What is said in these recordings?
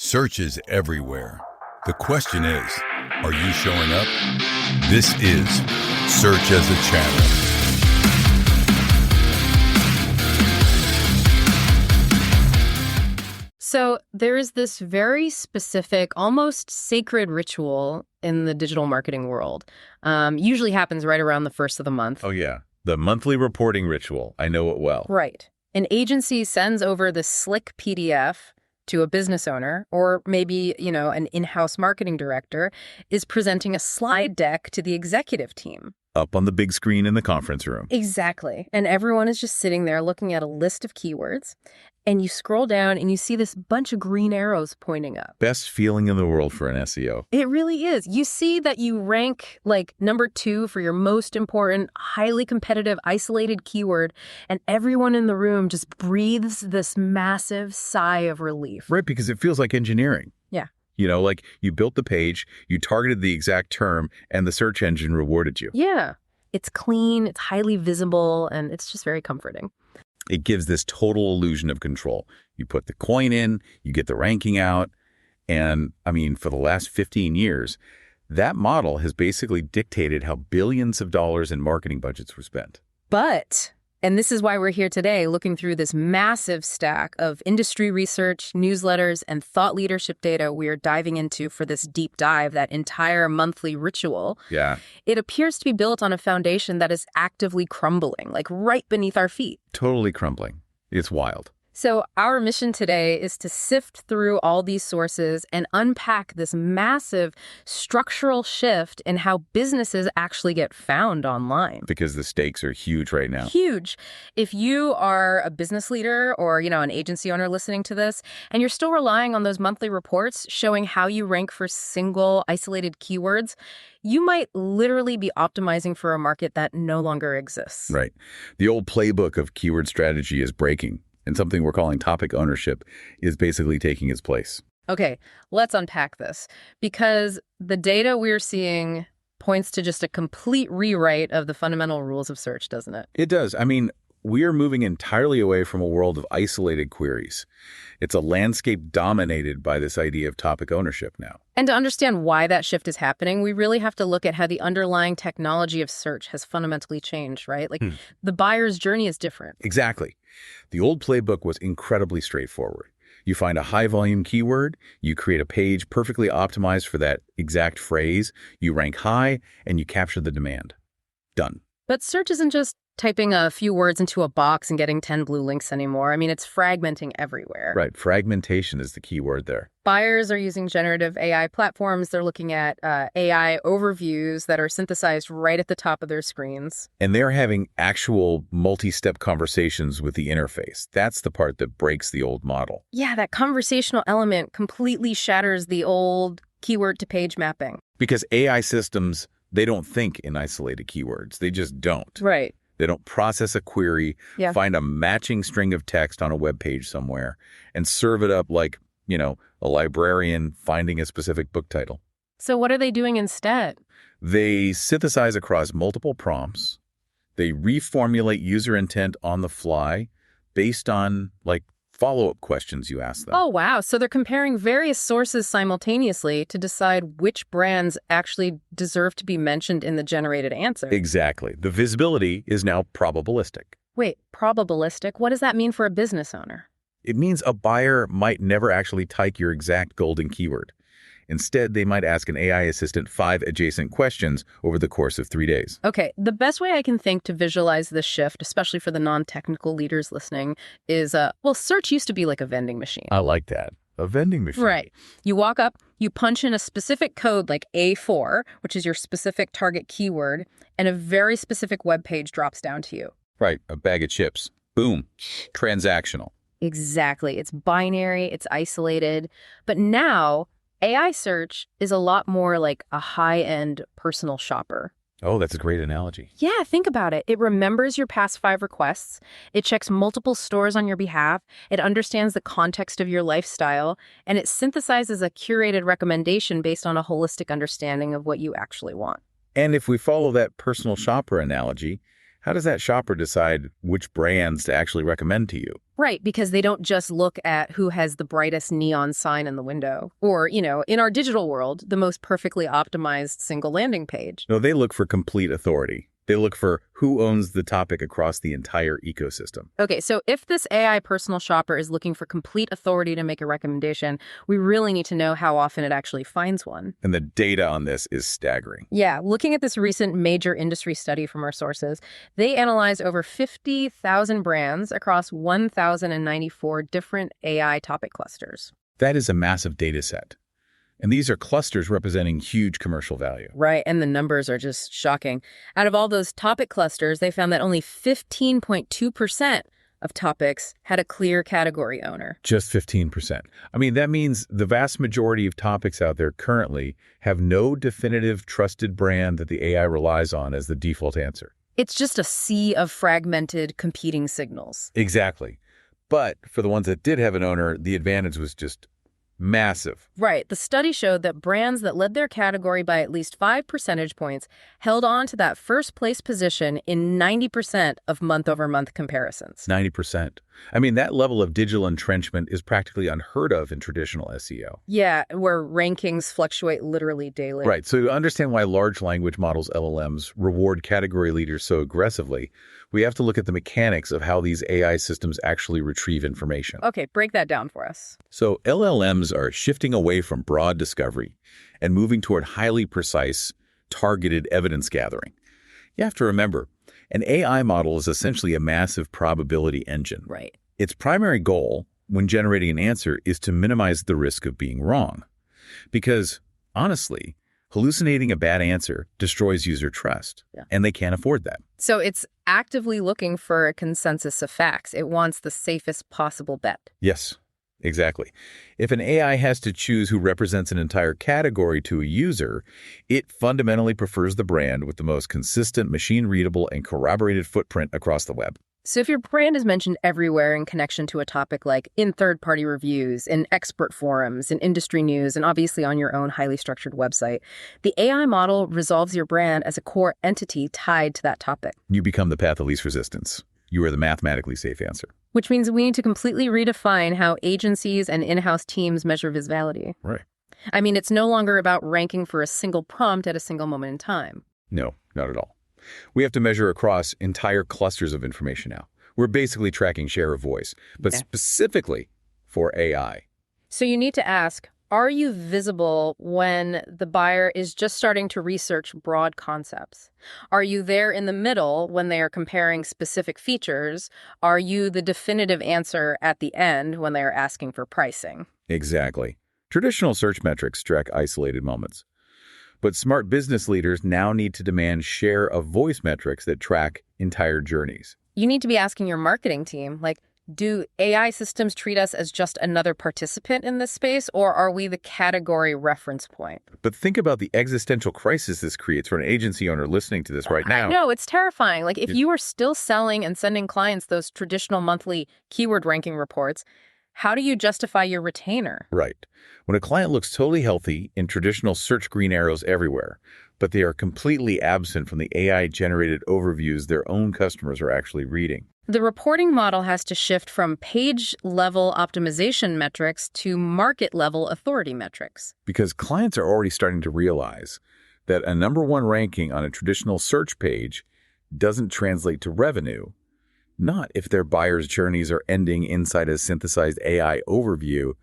Search is everywhere. The question is, are you showing up? This is Search as a Channel. So there is this very specific, almost sacred ritual in the digital marketing world. Usually happens right around the first of the month. Oh, yeah. The monthly reporting ritual. I know it well. Right. An agency sends over the slick PDF to a business owner, or maybe, an in-house marketing director is presenting a slide deck to the executive team. Up on the big screen in the conference room. Exactly. And everyone is just sitting there looking at a list of keywords. And you scroll down and you see this bunch of green arrows pointing up. Best feeling in the world for an SEO. It really is. You see that you rank like number 2 for your most important, highly competitive, isolated keyword, and everyone in the room just breathes this massive sigh of relief. Right, because it feels like engineering. Yeah. Like you built the page, you targeted the exact term, and the search engine rewarded you. Yeah. It's clean, it's highly visible, and it's just very comforting. It gives this total illusion of control. You put the coin in, you get the ranking out, and for the last 15 years, that model has basically dictated how billions of dollars in marketing budgets were spent. But, and this is why we're here today, looking through this massive stack of industry research, newsletters, and thought leadership data we are diving into for this deep dive, that entire monthly ritual. Yeah. It appears to be built on a foundation that is actively crumbling, like right beneath our feet. Totally crumbling. It's wild. So our mission today is to sift through all these sources and unpack this massive structural shift in how businesses actually get found online. Because the stakes are huge right now. Huge. If you are a business leader or, an agency owner listening to this, and you're still relying on those monthly reports showing how you rank for single isolated keywords, you might literally be optimizing for a market that no longer exists. Right. The old playbook of keyword strategy is breaking. And something we're calling topic ownership is basically taking its place. Okay, let's unpack this, because the data we're seeing points to just a complete rewrite of the fundamental rules of search, doesn't it? It does. We are moving entirely away from a world of isolated queries. It's a landscape dominated by this idea of topic ownership now. And to understand why that shift is happening, we really have to look at how the underlying technology of search has fundamentally changed, right? The buyer's journey is different. Exactly. The old playbook was incredibly straightforward. You find a high-volume keyword, you create a page perfectly optimized for that exact phrase, you rank high, and you capture the demand. Done. But search isn't just typing a few words into a box and getting 10 blue links anymore. It's fragmenting everywhere. Right. Fragmentation is the key word there. Buyers are using generative AI platforms. They're looking at AI overviews that are synthesized right at the top of their screens. And they're having actual multi-step conversations with the interface. That's the part that breaks the old model. Yeah, that conversational element completely shatters the old keyword to page mapping. Because AI systems, they don't think in isolated keywords. They just don't. Right. They don't process a query, find a matching string of text on a web page somewhere, and serve it up like, a librarian finding a specific book title. So what are they doing instead? They synthesize across multiple prompts. They reformulate user intent on the fly based on, follow-up questions you ask them. Oh, wow. So they're comparing various sources simultaneously to decide which brands actually deserve to be mentioned in the generated answer. Exactly. The visibility is now probabilistic. Wait, probabilistic? What does that mean for a business owner? It means a buyer might never actually type your exact golden keyword. Instead, they might ask an AI assistant 5 adjacent questions over the course of 3 days. Okay, the best way I can think to visualize this shift, especially for the non-technical leaders listening, is, search used to be like a vending machine. I like that. A vending machine. Right. You walk up, you punch in a specific code like A4, which is your specific target keyword, and a very specific web page drops down to you. Right, a bag of chips. Boom. Transactional. Exactly. It's binary, it's isolated. But now, AI search is a lot more like a high-end personal shopper. Oh, that's a great analogy. Yeah, think about it. It remembers your past 5 requests. It checks multiple stores on your behalf. It understands the context of your lifestyle. And it synthesizes a curated recommendation based on a holistic understanding of what you actually want. And if we follow that personal shopper analogy, how does that shopper decide which brands to actually recommend to you? Right, because they don't just look at who has the brightest neon sign in the window or, in our digital world, the most perfectly optimized single landing page. No, they look for complete authority. They look for who owns the topic across the entire ecosystem. Okay, so if this AI personal shopper is looking for complete authority to make a recommendation, we really need to know how often it actually finds one. And the data on this is staggering. Yeah, looking at this recent major industry study from our sources, they analyzed over 50,000 brands across 1,094 different AI topic clusters. That is a massive data set. And these are clusters representing huge commercial value. Right, and the numbers are just shocking. Out of all those topic clusters, they found that only 15.2% of topics had a clear category owner. Just 15%. I mean, that means the vast majority of topics out there currently have no definitive trusted brand that the AI relies on as the default answer. It's just a sea of fragmented competing signals. Exactly. But for the ones that did have an owner, the advantage was just massive. Right. The study showed that brands that led their category by at least 5 percentage points held on to that first place position in 90% of month-over-month comparisons. 90%. I mean, that level of digital entrenchment is practically unheard of in traditional SEO. Yeah, where rankings fluctuate literally daily. Right. So to understand why large language models, LLMs, reward category leaders so aggressively, we have to look at the mechanics of how these AI systems actually retrieve information. Okay, break that down for us. So LLMs are shifting away from broad discovery and moving toward highly precise, targeted evidence gathering. You have to remember, an AI model is essentially a massive probability engine. Right. Its primary goal when generating an answer is to minimize the risk of being wrong. Because, honestly, hallucinating a bad answer destroys user trust, and they can't afford that. So it's actively looking for a consensus of facts. It wants the safest possible bet. Yes, exactly. If an AI has to choose who represents an entire category to a user, it fundamentally prefers the brand with the most consistent, machine-readable, and corroborated footprint across the web. So if your brand is mentioned everywhere in connection to a topic, like in third-party reviews, in expert forums, in industry news, and obviously on your own highly structured website, the AI model resolves your brand as a core entity tied to that topic. You become the path of least resistance. You are the mathematically safe answer. Which means we need to completely redefine how agencies and in-house teams measure visibility. Right. I mean, it's no longer about ranking for a single prompt at a single moment in time. No, not at all. We have to measure across entire clusters of information now. We're basically tracking share of voice, but specifically for AI. So you need to ask, are you visible when the buyer is just starting to research broad concepts? Are you there in the middle when they are comparing specific features? Are you the definitive answer at the end when they are asking for pricing? Exactly. Traditional search metrics track isolated moments. But smart business leaders now need to demand share of voice metrics that track entire journeys. You need to be asking your marketing team, like, do AI systems treat us as just another participant in this space, or are we the category reference point? But think about the existential crisis this creates for an agency owner listening to this right now. No, it's terrifying. Like, if you are still selling and sending clients those traditional monthly keyword ranking reports, how do you justify your retainer? Right. When a client looks totally healthy in traditional search green arrows everywhere, but they are completely absent from the AI-generated overviews their own customers are actually reading. The reporting model has to shift from page-level optimization metrics to market-level authority metrics. Because clients are already starting to realize that a #1 ranking on a traditional search page doesn't translate to revenue, not if their buyers' journeys are ending inside a synthesized AI overview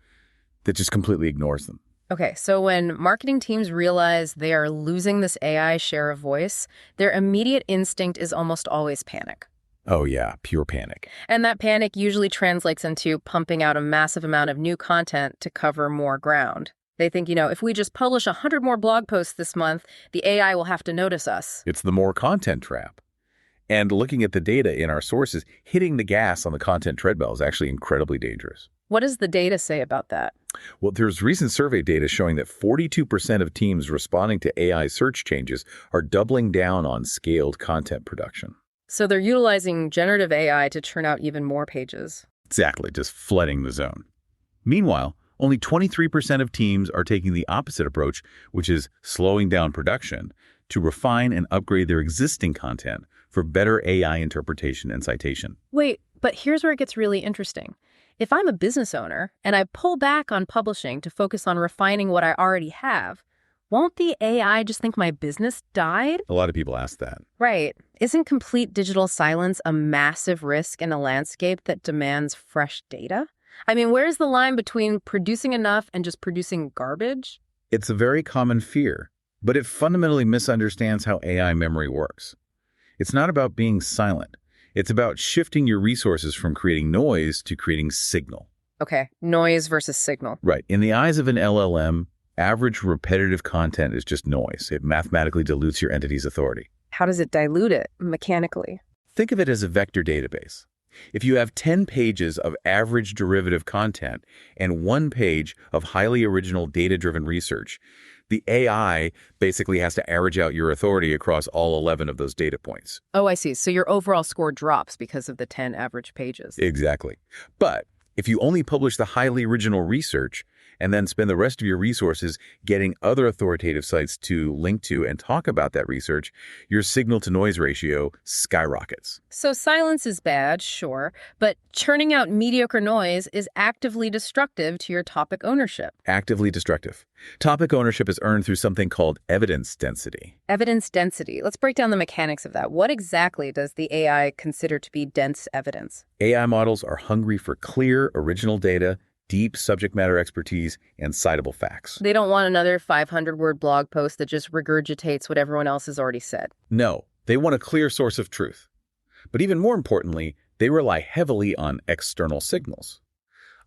that just completely ignores them. Okay, so when marketing teams realize they are losing this AI share of voice, their immediate instinct is almost always panic. Oh yeah, pure panic. And that panic usually translates into pumping out a massive amount of new content to cover more ground. They think, if we just publish 100 more blog posts this month, the AI will have to notice us. It's the more content trap. And looking at the data in our sources, hitting the gas on the content treadmill is actually incredibly dangerous. What does the data say about that? Well, there's recent survey data showing that 42% of teams responding to AI search changes are doubling down on scaled content production. So they're utilizing generative AI to churn out even more pages. Exactly, just flooding the zone. Meanwhile, only 23% of teams are taking the opposite approach, which is slowing down production to refine and upgrade their existing content for better AI interpretation and citation. Wait, but here's where it gets really interesting. If I'm a business owner and I pull back on publishing to focus on refining what I already have, won't the AI just think my business died? A lot of people ask that. Right. Isn't complete digital silence a massive risk in a landscape that demands fresh data? I mean, where's the line between producing enough and just producing garbage? It's a very common fear, but it fundamentally misunderstands how AI memory works. It's not about being silent. It's about shifting your resources from creating noise to creating signal. Okay, noise versus signal. Right. In the eyes of an LLM, average repetitive content is just noise. It mathematically dilutes your entity's authority. How does it dilute it mechanically? Think of it as a vector database. If you have 10 pages of average derivative content and 1 page of highly original data-driven research, the AI basically has to average out your authority across all 11 of those data points. Oh, I see. So your overall score drops because of the 10 average pages. Exactly. But if you only publish the highly original research and then spend the rest of your resources getting other authoritative sites to link to and talk about that research, your signal-to-noise ratio skyrockets. So silence is bad, sure, but churning out mediocre noise is actively destructive to your topic ownership. Actively destructive. Topic ownership is earned through something called evidence density. Evidence density. Let's break down the mechanics of that. What exactly does the AI consider to be dense evidence? AI models are hungry for clear, original data, deep subject matter expertise, and citable facts. They don't want another 500-word blog post that just regurgitates what everyone else has already said. No, they want a clear source of truth. But even more importantly, they rely heavily on external signals.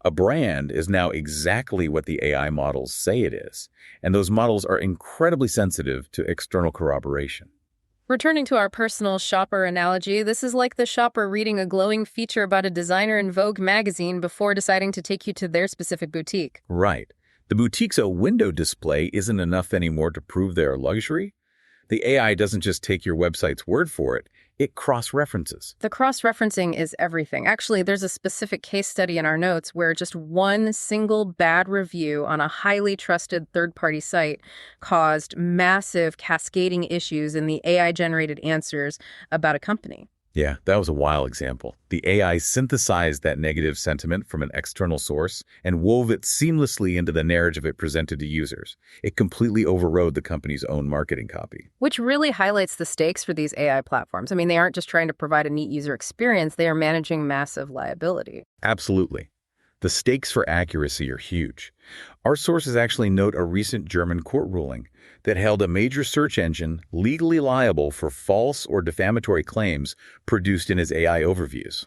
A brand is now exactly what the AI models say it is, and those models are incredibly sensitive to external corroboration. Returning to our personal shopper analogy, this is like the shopper reading a glowing feature about a designer in Vogue magazine before deciding to take you to their specific boutique. Right. The boutique's window display isn't enough anymore to prove their luxury. The AI doesn't just take your website's word for it, it cross-references. The cross-referencing is everything. Actually, there's a specific case study in our notes where just one single bad review on a highly trusted third-party site caused massive cascading issues in the AI-generated answers about a company. Yeah, that was a wild example. The AI synthesized that negative sentiment from an external source and wove it seamlessly into the narrative it presented to users. It completely overrode the company's own marketing copy. Which really highlights the stakes for these AI platforms. I mean, they aren't just trying to provide a neat user experience, they are managing massive liability. Absolutely. The stakes for accuracy are huge. Our sources actually note a recent German court ruling that held a major search engine legally liable for false or defamatory claims produced in his AI overviews.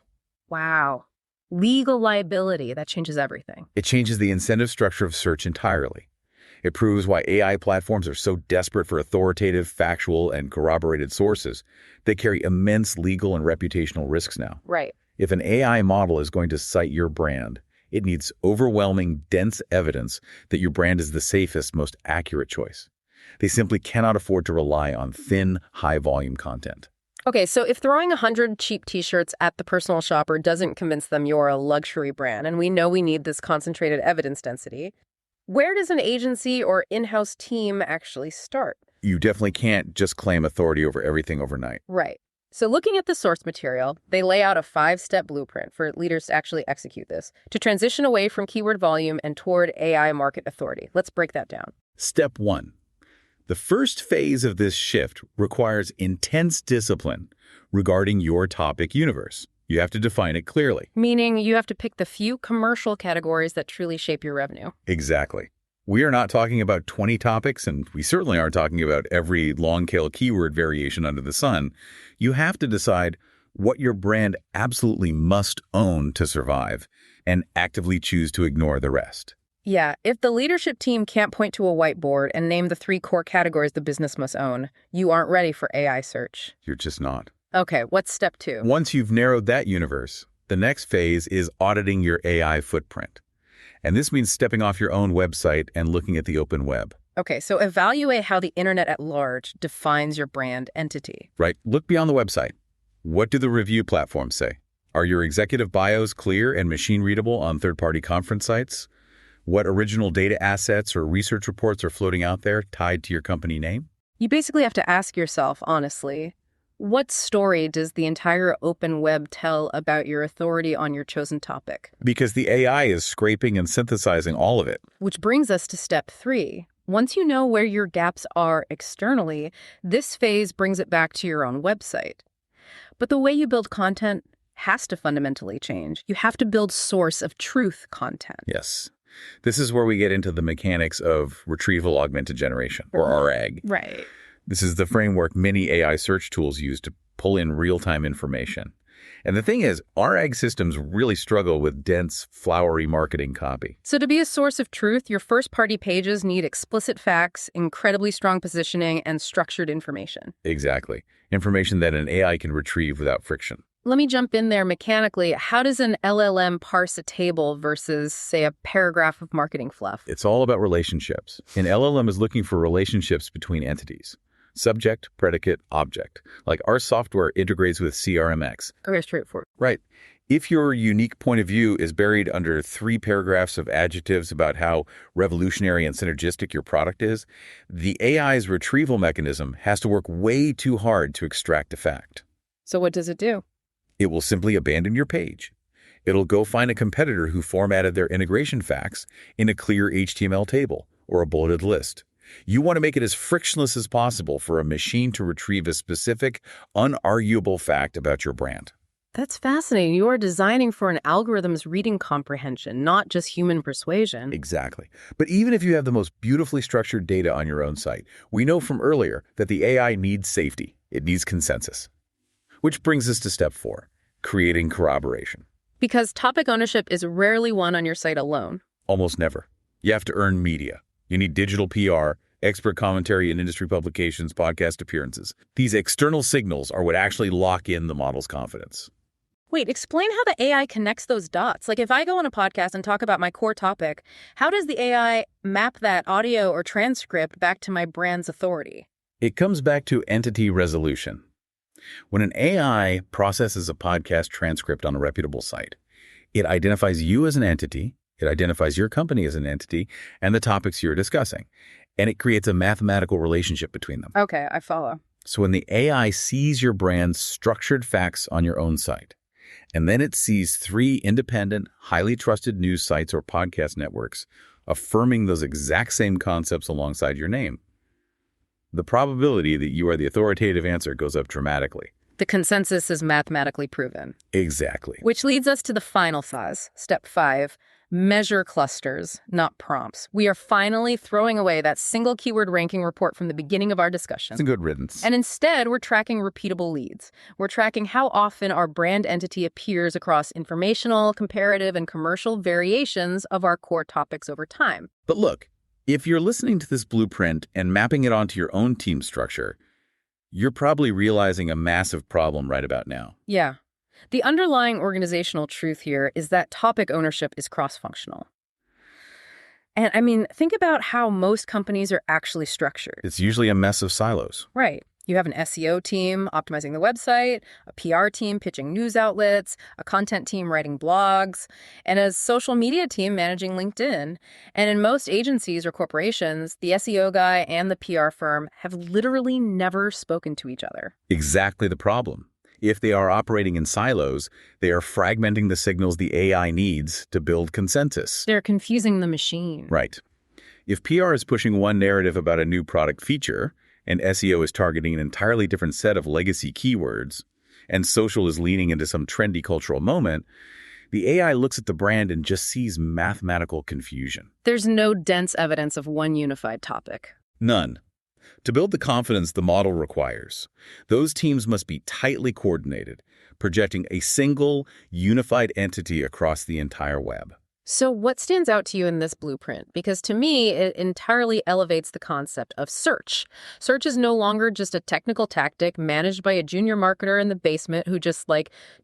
Wow. Legal liability, that changes everything. It changes the incentive structure of search entirely. It proves why AI platforms are so desperate for authoritative, factual, and corroborated sources. They carry immense legal and reputational risks now. Right. If an AI model is going to cite your brand, it needs overwhelming, dense evidence that your brand is the safest, most accurate choice. They simply cannot afford to rely on thin, high-volume content. Okay, so if throwing 100 cheap t-shirts at the personal shopper doesn't convince them you're a luxury brand, and we know we need this concentrated evidence density, where does an agency or in-house team actually start? You definitely can't just claim authority over everything overnight. Right. So looking at the source material, they lay out a 5-step blueprint for leaders to actually execute this, to transition away from keyword volume and toward AI market authority. Let's break that down. Step 1. The first phase of this shift requires intense discipline regarding your topic universe. You have to define it clearly. Meaning you have to pick the few commercial categories that truly shape your revenue. Exactly. We are not talking about 20 topics, and we certainly aren't talking about every long-tail keyword variation under the sun. You have to decide what your brand absolutely must own to survive and actively choose to ignore the rest. Yeah, if the leadership team can't point to a whiteboard and name the 3 core categories the business must own, you aren't ready for AI search. You're just not. Okay, what's step 2? Once you've narrowed that universe, the next phase is auditing your AI footprint. And this means stepping off your own website and looking at the open web. Okay, so evaluate how the internet at large defines your brand entity. Right. Look beyond the website. What do the review platforms say? Are your executive bios clear and machine-readable on third-party conference sites? What original data assets or research reports are floating out there tied to your company name? You basically have to ask yourself, honestly, What story does the entire open web tell about your authority on your chosen topic? Because the AI is scraping and synthesizing all of it. Which brings us to step 3. Once you know where your gaps are externally, this phase brings it back to your own website. But the way you build content has to fundamentally change. You have to build source of truth content. Yes. This is where we get into the mechanics of retrieval augmented generation, or RAG. Right. This is the framework many AI search tools use to pull in real-time information. And the thing is, RAG systems really struggle with dense, flowery marketing copy. So to be a source of truth, your first-party pages need explicit facts, incredibly strong positioning, and structured information. Exactly. Information that an AI can retrieve without friction. Let me jump in there mechanically. How does an LLM parse a table versus, say, a paragraph of marketing fluff? It's all about relationships. An LLM is looking for relationships between entities. Subject, predicate, object. Like our software integrates with CRMX. Very straightforward. Right. If your unique point of view is buried under 3 paragraphs of adjectives about how revolutionary and synergistic your product is, the AI's retrieval mechanism has to work way too hard to extract a fact. So what does it do? It will simply abandon your page. It'll go find a competitor who formatted their integration facts in a clear HTML table or a bulleted list. You want to make it as frictionless as possible for a machine to retrieve a specific, unarguable fact about your brand. That's fascinating. You are designing for an algorithm's reading comprehension, not just human persuasion. Exactly. But even if you have the most beautifully structured data on your own site, we know from earlier that the AI needs safety. It needs consensus. Which brings us to step 4, creating corroboration. Because topic ownership is rarely won on your site alone. Almost never. You have to earn media. You need digital PR, expert commentary in industry publications, podcast appearances. These external signals are what actually lock in the model's confidence. Wait, explain how the AI connects those dots. Like if I go on a podcast and talk about my core topic, how does the AI map that audio or transcript back to my brand's authority? It comes back to entity resolution. When an AI processes a podcast transcript on a reputable site, it identifies you as an entity, it identifies your company as an entity, and the topics you're discussing. And it creates a mathematical relationship between them. Okay, I follow. So when the AI sees your brand's structured facts on your own site, and then it sees 3 independent, highly trusted news sites or podcast networks affirming those exact same concepts alongside your name, the probability that you are the authoritative answer goes up dramatically. The consensus is mathematically proven. Exactly. Which leads us to the final phase, step 5, measure clusters, not prompts. We are finally throwing away that single keyword ranking report from the beginning of our discussion. It's a good riddance. And instead, we're tracking repeatable leads. We're tracking how often our brand entity appears across informational, comparative, and commercial variations of our core topics over time. But look, if you're listening to this blueprint and mapping it onto your own team structure, you're probably realizing a massive problem right about now. Yeah. The underlying organizational truth here is that topic ownership is cross-functional. And I mean, think about how most companies are actually structured. It's usually a mess of silos. Right. You have an SEO team optimizing the website, a PR team pitching news outlets, a content team writing blogs, and a social media team managing LinkedIn. And in most agencies or corporations, the SEO guy and the PR firm have literally never spoken to each other. Exactly the problem. If they are operating in silos, they are fragmenting the signals the AI needs to build consensus. They're confusing the machine. Right. If PR is pushing one narrative about a new product feature, and SEO is targeting an entirely different set of legacy keywords, and social is leaning into some trendy cultural moment, the AI looks at the brand and just sees mathematical confusion. There's no dense evidence of one unified topic. None. To build the confidence the model requires, those teams must be tightly coordinated, projecting a single, unified entity across the entire web. So what stands out to you in this blueprint? Because to me, it entirely elevates the concept of search. Search is no longer just a technical tactic managed by a junior marketer in the basement who just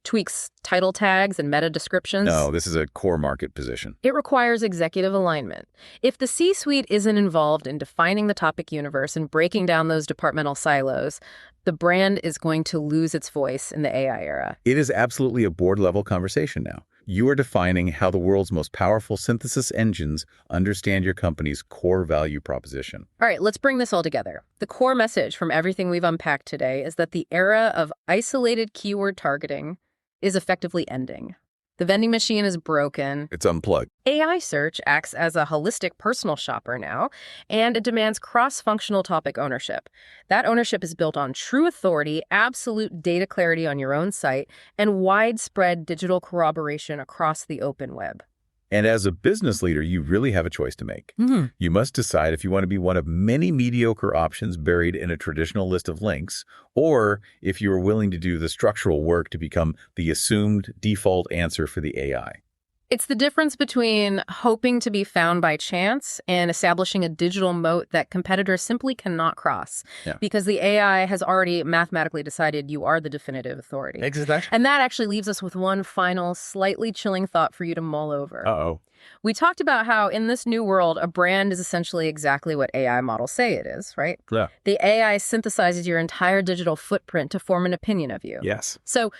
tweaks title tags and meta descriptions. No, this is a core market position. It requires executive alignment. If the C-suite isn't involved in defining the topic universe and breaking down those departmental silos, the brand is going to lose its voice in the AI era. It is absolutely a board-level conversation now. You are defining how the world's most powerful synthesis engines understand your company's core value proposition. All right, let's bring this all together. The core message from everything we've unpacked today is that the era of isolated keyword targeting is effectively ending. The vending machine is broken. It's unplugged. AI search acts as a holistic personal shopper now, and it demands cross-functional topic ownership. That ownership is built on true authority, absolute data clarity on your own site, and widespread digital corroboration across the open web. And as a business leader, you really have a choice to make. You must decide if you want to be one of many mediocre options buried in a traditional list of links, or if you are willing to do the structural work to become the assumed default answer for the AI. It's the difference between hoping to be found by chance and establishing a digital moat that competitors simply cannot cross, because the AI has already mathematically decided you are the definitive authority. Exactly. And that actually leaves us with one final, slightly chilling thought for you to mull over. Uh-oh. We talked about how in this new world, a brand is essentially exactly what AI models say it is, right? Yeah. The AI synthesizes your entire digital footprint to form an opinion of you. Yes. So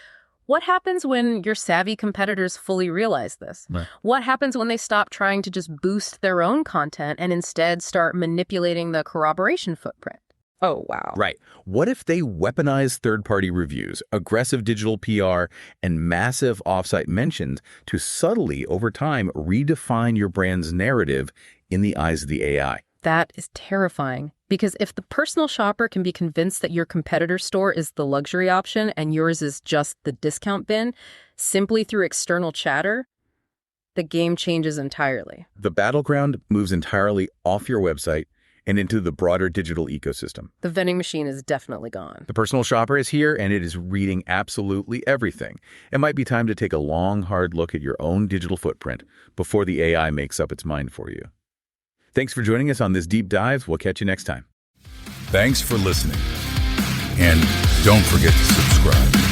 what happens when your savvy competitors fully realize this? Right. What happens when they stop trying to just boost their own content and instead start manipulating the corroboration footprint? Oh, wow. Right. What if they weaponize third-party reviews, aggressive digital PR, and massive offsite mentions to subtly, over time, redefine your brand's narrative in the eyes of the AI? That is terrifying, because if the personal shopper can be convinced that your competitor's store is the luxury option and yours is just the discount bin, simply through external chatter, the game changes entirely. The battleground moves entirely off your website and into the broader digital ecosystem. The vending machine is definitely gone. The personal shopper is here, and it is reading absolutely everything. It might be time to take a long, hard look at your own digital footprint before the AI makes up its mind for you. Thanks for joining us on this deep dive. We'll catch you next time. Thanks for listening. And don't forget to subscribe.